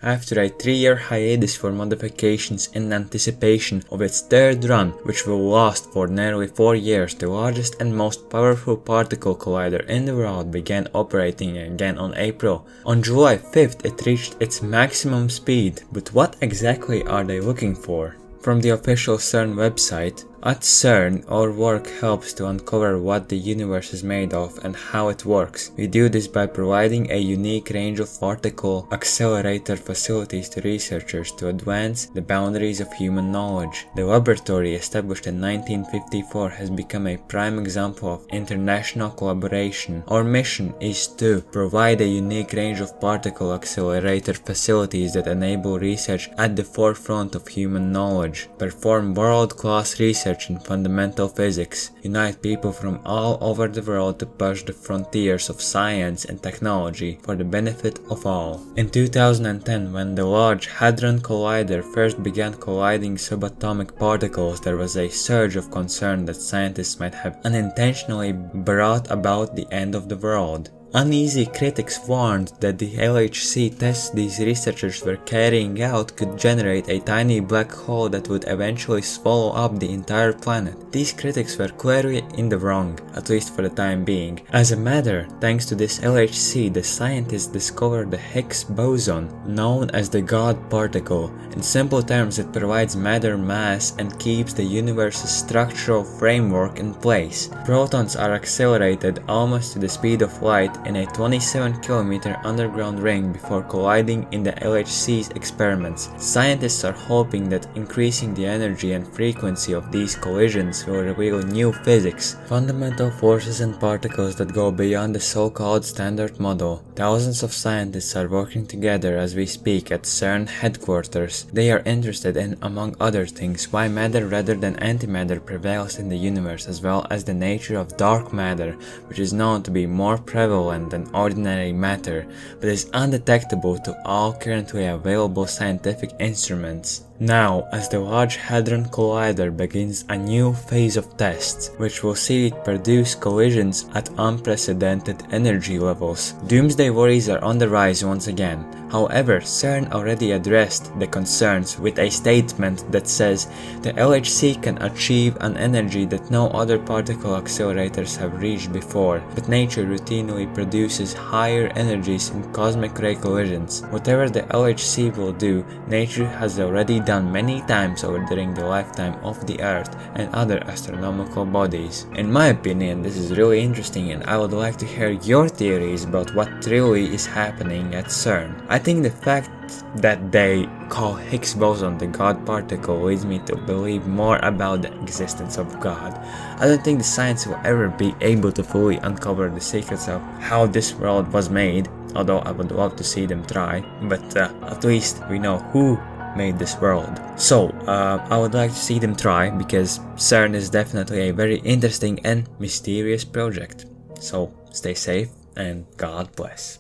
after a 3-year hiatus for modifications in anticipation of its third run, which will last for nearly 4 years. The largest and most powerful particle collider in the world began operating again on April. On July 5th, it reached its maximum speed. But what exactly are they looking for? From the official CERN website, at CERN, our work helps to uncover what the universe is made of and how it works. We do this by providing a unique range of particle accelerator facilities to researchers to advance the boundaries of human knowledge. The laboratory, established in 1954, has become a prime example of international collaboration. Our mission is to provide a unique range of particle accelerator facilities that enable research at the forefront of human knowledge, perform world-class research in fundamental physics, unite people from all over the world to push the frontiers of science and technology for the benefit of all. In 2010, when the Large Hadron Collider first began colliding subatomic particles, there was a surge of concern that scientists might have unintentionally brought about the end of the world. Uneasy critics warned that the LHC tests these researchers were carrying out could generate a tiny black hole that would eventually swallow up the entire planet. These critics were clearly in the wrong, at least for the time being. As a matter, thanks to this LHC, the scientists discovered the Higgs boson, known as the God particle. In simple terms, it provides matter mass and keeps the universe's structural framework in place. Protons are accelerated almost to the speed of light in a 27-kilometer underground ring before colliding in the LHC's experiments. Scientists are hoping that increasing the energy and frequency of these collisions will reveal new physics, fundamental forces and particles that go beyond the so-called standard model. Thousands of scientists are working together as we speak at CERN headquarters. They are interested in, among other things, why matter rather than antimatter prevails in the universe, as well as the nature of dark matter, which is known to be more prevalent than ordinary matter, but is undetectable to all currently available scientific instruments. Now, as the Large Hadron Collider begins a new phase of tests, which will see it produce collisions at unprecedented energy levels, doomsday worries are on the rise once again. However, CERN already addressed the concerns with a statement that says the LHC can achieve an energy that no other particle accelerators have reached before, but nature routinely produces higher energies in cosmic ray collisions. Whatever the LHC will do, nature has already done many times over during the lifetime of the Earth and other astronomical bodies. In my opinion, this is really interesting, and I would like to hear your theories about what really is happening at CERN. I think the fact that they call Higgs boson the God particle leads me to believe more about the existence of God. I don't think the science will ever be able to fully uncover the secrets of how this world was made, although I would love to see them try, but at least we know who made this world. So, I would like to see them try, because CERN is definitely a very interesting and mysterious project. So, stay safe and God bless.